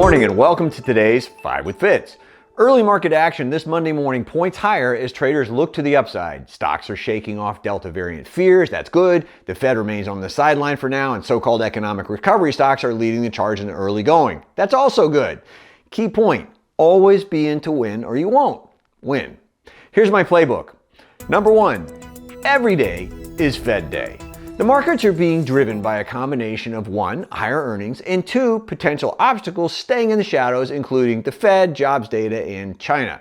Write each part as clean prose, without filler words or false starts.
morning and welcome to today's 5 with Fitz. Early market action this Monday morning points higher as traders look to the upside. Stocks are shaking off Delta variant fears. That's good. The Fed remains on the sideline for now, and so-called economic recovery stocks are leading the charge in the early going. That's also good. Key point, always be in to win or you won't win. Here's my playbook. Number 1, every day is Fed day. The markets are being driven by a combination of 1, higher earnings, and 2, potential obstacles staying in the shadows, including the Fed, jobs data, and China.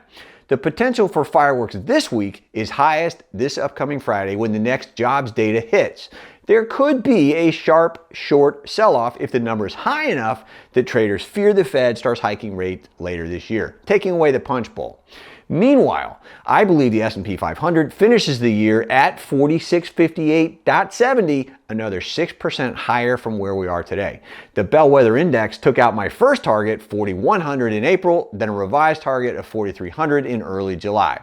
The potential for fireworks this week is highest this upcoming Friday when the next jobs data hits. There could be a sharp short sell-off if the number is high enough that traders fear the Fed starts hiking rates later this year, taking away the punch bowl. Meanwhile, I believe the S&P 500 finishes the year at 4658.70, another 6% higher from where we are today. The Bellwether Index took out my first target, 4100 in April, then a revised target of 4300 in early July.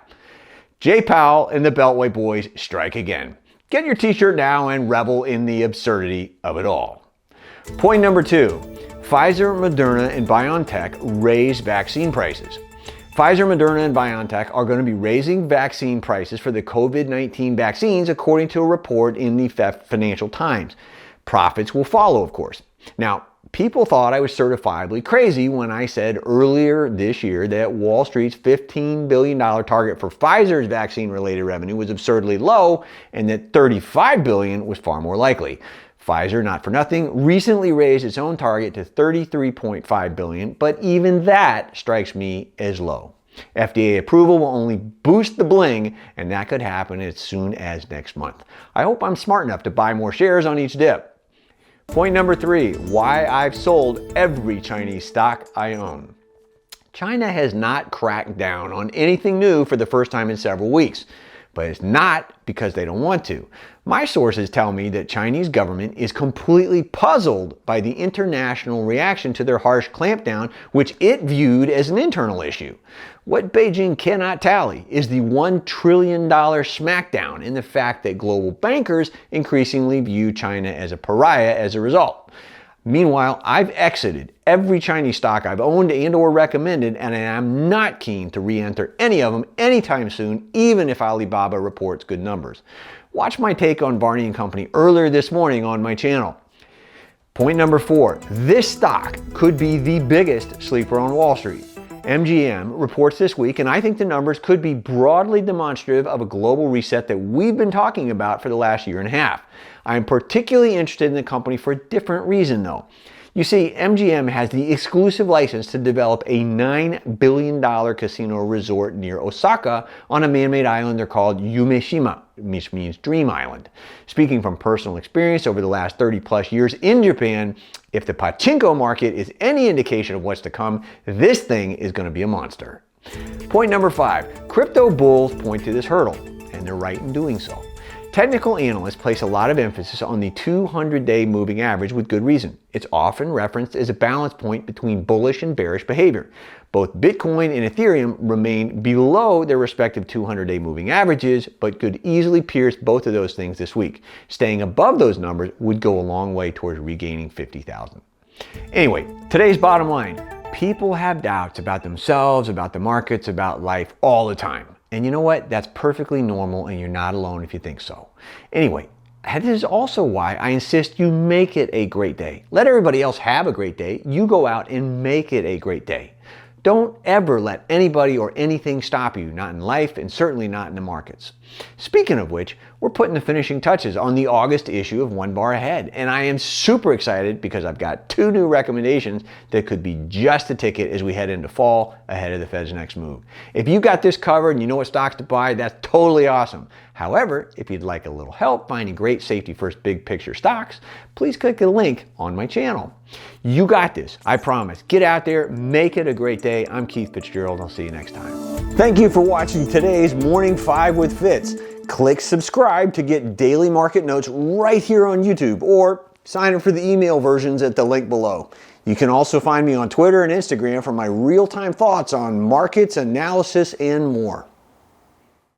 Jay Powell and the Beltway boys strike again. Get your t-shirt now and revel in the absurdity of it all. Point number 2, Pfizer, Moderna, and Biontech raise vaccine prices. Pfizer, Moderna, and Biontech are going to be raising vaccine prices for the COVID-19 vaccines according to a report in the Financial Times. Profits will follow, of course. Now, people thought I was certifiably crazy when I said earlier this year that Wall Street's $15 billion target for Pfizer's vaccine-related revenue was absurdly low and that $35 billion was far more likely. Pfizer, not for nothing, recently raised its own target to $33.5 billion, but even that strikes me as low. FDA approval will only boost the bling, and that could happen as soon as next month. I hope I'm smart enough to buy more shares on each dip. Point number 3, why I've sold every Chinese stock I own. China has not cracked down on anything new for the first time in several weeks. But it's not because they don't want to. My sources tell me that Chinese government is completely puzzled by the international reaction to their harsh clampdown, which it viewed as an internal issue. What Beijing cannot tally is the $1 trillion smackdown in the fact that global bankers increasingly view China as a pariah as a result. Meanwhile, I've exited every Chinese stock I've owned and or recommended, and I am not keen to re-enter any of them anytime soon, even if Alibaba reports good numbers. Watch my take on Barney & Company earlier this morning on my channel. Point number 4, this stock could be the biggest sleeper on Wall Street. MGM reports this week, and I think the numbers could be broadly demonstrative of a global reset that we've been talking about for the last year and a half. I'm particularly interested in the company for a different reason, though. You see, MGM has the exclusive license to develop a $9 billion casino resort near Osaka on a man-made island they're called Umeshima, which means Dream Island. Speaking from personal experience over the last 30 plus years in Japan, if the pachinko market is any indication of what's to come, this thing is going to be a monster. Point number 5, crypto bulls point to this hurdle, and they're right in doing so. Technical analysts place a lot of emphasis on the 200-day moving average with good reason. It's often referenced as a balance point between bullish and bearish behavior. Both Bitcoin and Ethereum remain below their respective 200-day moving averages, but could easily pierce both of those things this week. Staying above those numbers would go a long way towards regaining 50,000. Anyway, today's bottom line. People have doubts about themselves, about the markets, about life all the time. And you know what? That's perfectly normal, and you're not alone if you think so. Anyway, that is also why I insist you make it a great day. Let everybody else have a great day. You go out and make it a great day. Don't ever let anybody or anything stop you, not in life and certainly not in the markets. Speaking of which, we're putting the finishing touches on the August issue of One Bar Ahead, and I am super excited because I've got 2 new recommendations that could be just a ticket as we head into fall ahead of the Fed's next move. If you got this covered and you know what stocks to buy, that's totally awesome. However, if you'd like a little help finding great safety first big picture stocks, please click the link on my channel. You got this, I promise. Get out there, make it a great day. I'm Keith Fitz-Gerald. I'll see you next time. Thank you for watching today's Morning 5 with Fitz. Click subscribe to get daily market notes right here on YouTube, or sign up for the email versions at the link below. You can also find me on Twitter and Instagram for my real-time thoughts on markets, analysis, and more.